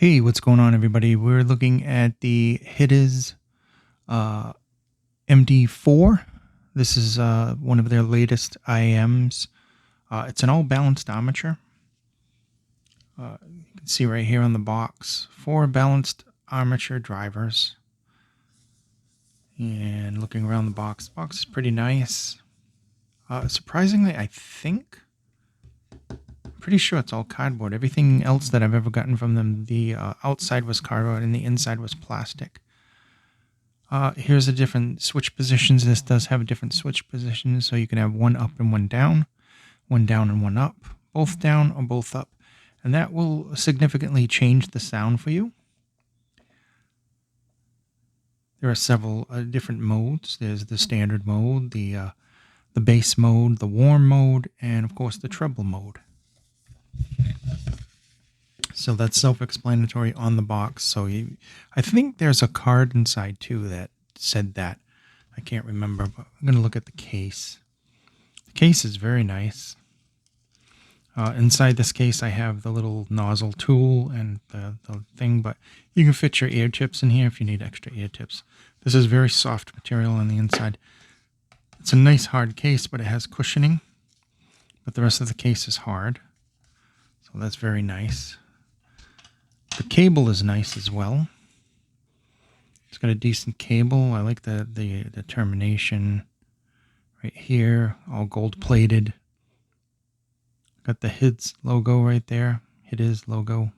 Hey, what's going on, everybody? We're looking at the Hidizs uh, MD4. This is one of their latest IAMs. It's an all-balanced armature. You can see right here on the box, 4 balanced armature drivers. And looking around the box is pretty nice. Surprisingly, pretty sure it's all cardboard. Everything else that I've ever gotten from them, the outside was cardboard and the inside was plastic. Here's the different switch positions. This does have different switch positions, so you can have one up and one down and one up, both down or both up. And that will significantly change the sound for you. There are several different modes. There's the standard mode, the bass mode, the warm mode, and of course the treble mode. So that's self-explanatory on the box. So I think there's a card inside too that said that. I can't remember, but I'm going to look at the case. The case is very nice. Inside this case, I have the little nozzle tool and the thing, but you can fit your ear tips in here if you need extra ear tips. This is very soft material on the inside. It's a nice hard case, but it has cushioning. But the rest of the case is hard. So that's very nice. The cable is nice as well. It's got a decent cable. I like the termination right here, all gold plated. Got the Hidizs logo right there. Hidizs logo.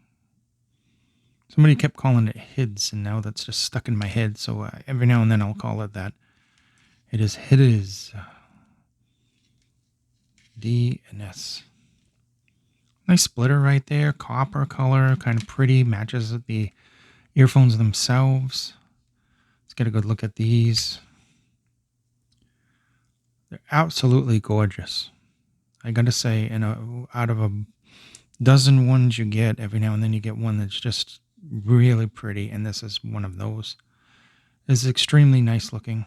Somebody kept calling it Hidizs, and now that's just stuck in my head. So every now and then I'll call it that. It is Hidizs. D and S. Nice splitter right there. Copper color, kind of pretty. Matches the earphones themselves. Let's get a good look at these. They're absolutely gorgeous. I gotta say, out of a dozen ones you get, every now and then you get one that's just really pretty, and this is one of those. It's extremely nice looking.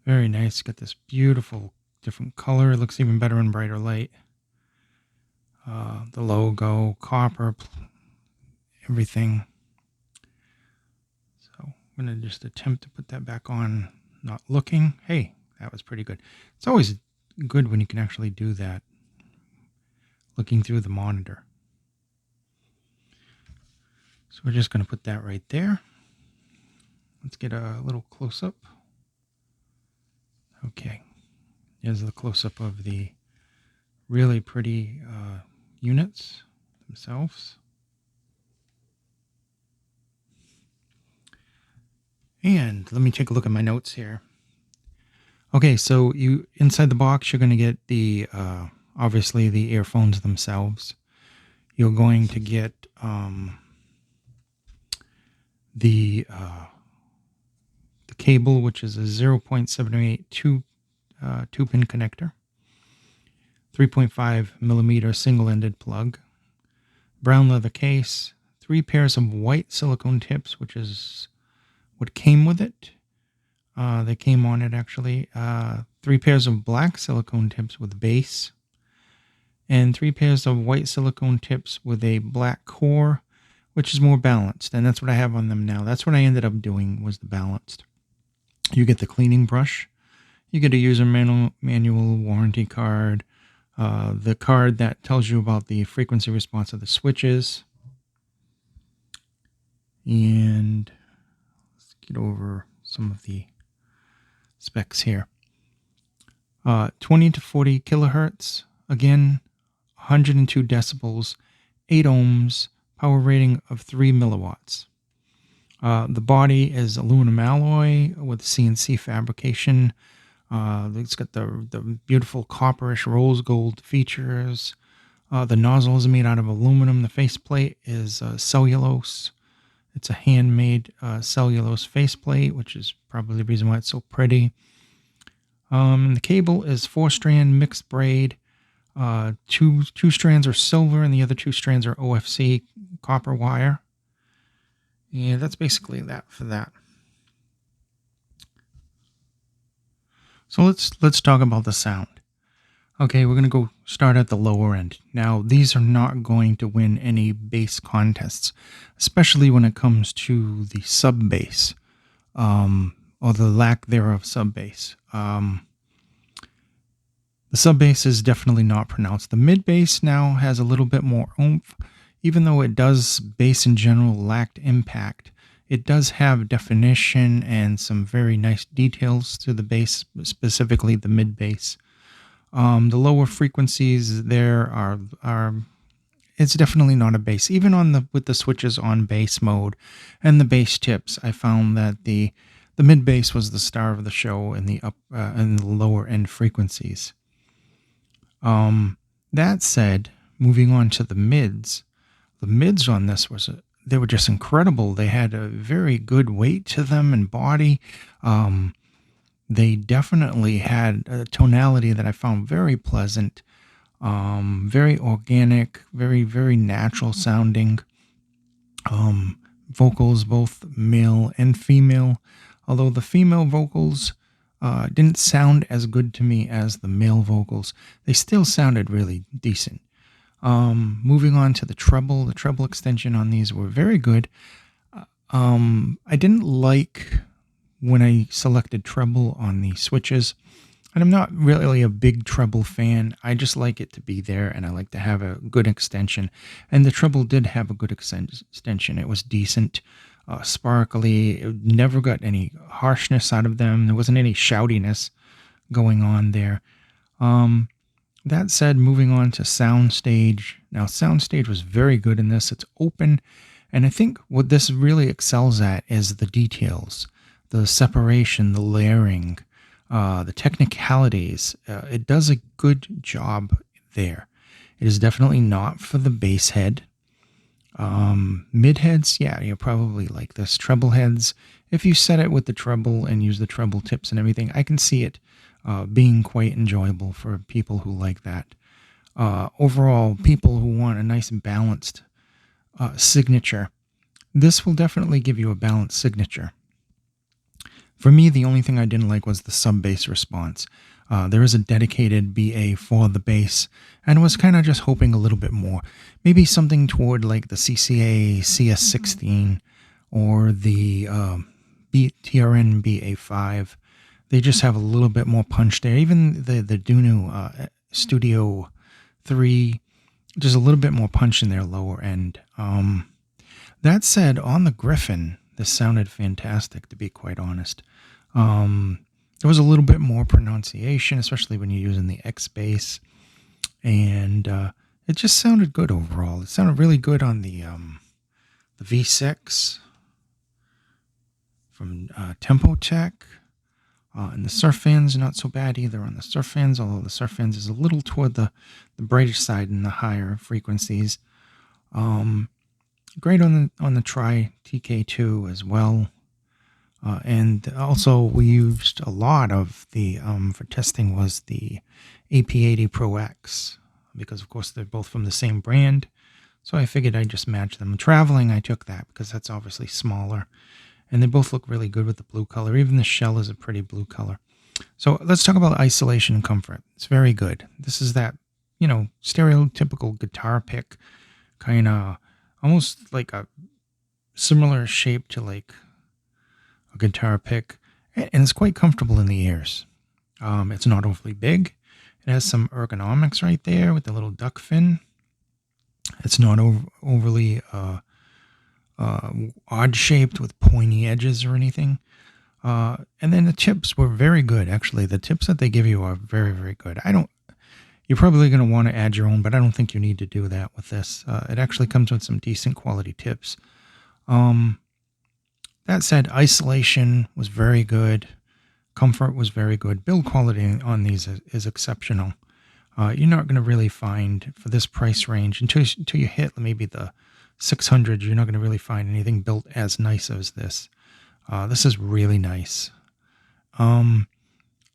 Very nice. Got this beautiful different color. It looks even better in brighter light. The logo, copper, everything. So I'm going to just attempt to put that back on, not looking. Hey, that was pretty good. It's always good when you can actually do that, looking through the monitor. So we're just going to put that right there. Let's get a little close-up. Okay, here's the close-up of the really pretty units themselves. And let me take a look at my notes here. Okay, so inside the box, you're going to get the obviously the earphones themselves. You're going to get the cable, which is a 0.782 two-pin connector, 3.5 millimeter single-ended plug, brown leather case, 3 pairs of white silicone tips, which is what came with it. They came on it, actually. 3 pairs of black silicone tips with base, and 3 pairs of white silicone tips with a black core, which is more balanced, and that's what I have on them now. That's what I ended up doing, was the balanced. You get the cleaning brush. You get a user manual, warranty card, the card that tells you about the frequency response of the switches. And let's get over some of the specs here. 20 to 40 kilohertz. Again, 102 decibels, 8 ohms, power rating of 3 milliwatts. The body is aluminum alloy with CNC fabrication. It's got the beautiful copperish rose gold features. The nozzle is made out of aluminum. The faceplate is cellulose. It's a handmade cellulose faceplate, which is probably the reason why it's so pretty. The cable is 4-strand mixed braid. Two strands are silver and the other 2 strands are OFC copper wire. And that's basically that for that. So let's talk about the sound. Okay, we're going to go start at the lower end. Now, these are not going to win any bass contests, especially when it comes to the sub bass, or the lack thereof sub bass. The sub bass is definitely not pronounced. The mid bass now has a little bit more oomph, even though it does, bass in general, lacked impact. It does have definition and some very nice details to the bass, specifically the mid bass. The lower frequencies there are it's definitely not a bass. Even on the with the switches on bass mode and the bass tips, I found that the mid bass was the star of the show in the up and the lower end frequencies. That said, moving on to the mids on this they were just incredible. They had a very good weight to them and body. They definitely had a tonality that I found very pleasant, very organic, very, very natural sounding. Vocals, both male and female, although the female vocals didn't sound as good to me as the male vocals. They still sounded really decent. Moving on to the treble extension on these were very good. I didn't like when I selected treble on the switches, and I'm not really a big treble fan. I just like it to be there, and I like to have a good extension. And the treble did have a good extension. It was decent, sparkly. It never got any harshness out of them. There wasn't any shoutiness going on there. That said, moving on to Soundstage. Now, Soundstage was very good in this. It's open, and I think what this really excels at is the details, the separation, the layering, the technicalities. It does a good job there. It is definitely not for the bass head. Mid heads, yeah, you're probably like this. Treble heads, if you set it with the treble and use the treble tips and everything, I can see it being quite enjoyable for people who like that. Overall, people who want a nice balanced signature, this will definitely give you a balanced signature. For me, the only thing I didn't like was the sub bass response. There is a dedicated BA for the bass, and was kind of just hoping a little bit more. Maybe something toward like the CCA CS16 or the TRN BA5. They just have a little bit more punch there. Even the Dunu Studio 3, just a little bit more punch in their lower end. That said, on the Griffin, this sounded fantastic, to be quite honest. There was a little bit more pronunciation, especially when you're using the X bass, and it just sounded good overall. It sounded really good on the V6 from Tempo Tech, and the Surf Fans, not so bad either on the Surf Fans, although the Surf Fans is a little toward the brighter side in the higher frequencies. Great on the Tri TK2 as well. And also we used a lot of the, for testing, was the AP80 Pro X, because of course they're both from the same brand. So I figured I'd just match them. Traveling, I took that because that's obviously smaller. And they both look really good with the blue color. Even the shell is a pretty blue color. So let's talk about isolation and comfort. It's very good. This is that, stereotypical guitar pick, kind of almost like a similar shape to like a guitar pick. And it's quite comfortable in the ears. It's not overly big. It has some ergonomics right there with the little duck fin. It's not overly odd-shaped with pointy edges or anything. And then the tips were very good, actually. The tips that they give you are very, very good. You're probably going to want to add your own, but I don't think you need to do that with this. It actually comes with some decent quality tips. That said, isolation was very good. Comfort was very good. Build quality on these is exceptional. You're not going to really find, for this price range, until you hit maybe the 600, you're not going to really find anything built as nice as this. This is really nice.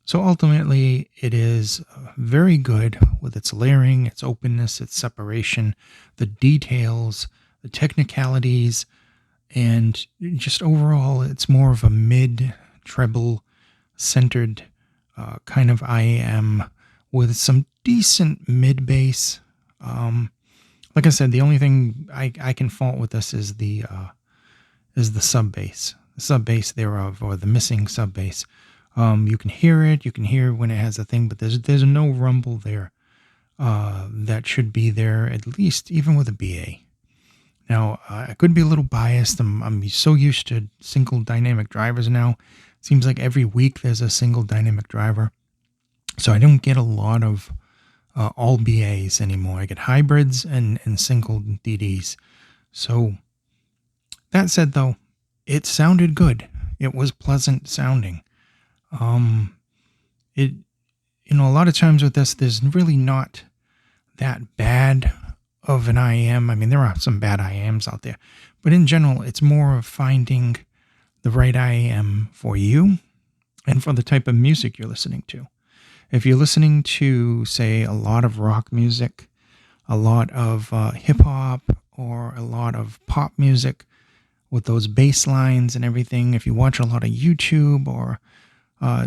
So ultimately, it is very good with its layering, its openness, its separation, the details, the technicalities, and just overall, it's more of a mid-treble centered kind of IAM with some decent mid bass. Like I said, the only thing I can fault with this is the sub bass, thereof, or the missing sub bass. You can hear it. You can hear when it has a thing, but there's no rumble there that should be there, at least even with a BA. Now, I could be a little biased. I'm so used to single dynamic drivers now. Seems like every week there's a single dynamic driver. So I don't get a lot of all BAs anymore. I get hybrids and single DDs. So that said, though, it sounded good. It was pleasant sounding. It, a lot of times with this, there's really not that bad of an IM. I mean, there are some bad IMs out there, but in general, it's more of finding the right IM for you and for the type of music you're listening to. If you're listening to, say, a lot of rock music, a lot of hip hop, or a lot of pop music with those bass lines and everything, if you watch a lot of YouTube, or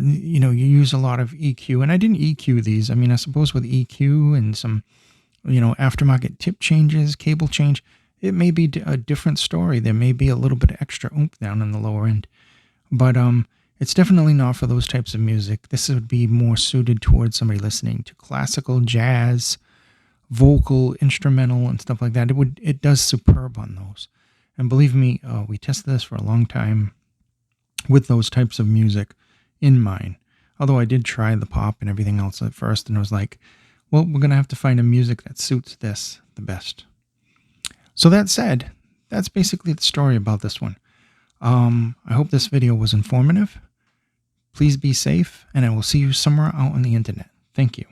you use a lot of EQ, and I didn't EQ these. I mean, I suppose with EQ and some aftermarket tip changes, cable change, it may be a different story. There may be a little bit of extra oomph down in the lower end, but it's definitely not for those types of music. This would be more suited towards somebody listening to classical, jazz, vocal, instrumental, and stuff like that. It does superb on those. And believe me, we tested this for a long time with those types of music in mind. Although I did try the pop and everything else at first, and I was like, well, we're going to have to find a music that suits this the best. So that said, that's basically the story about this one. I hope this video was informative. Please be safe, and I will see you somewhere out on the internet. Thank you.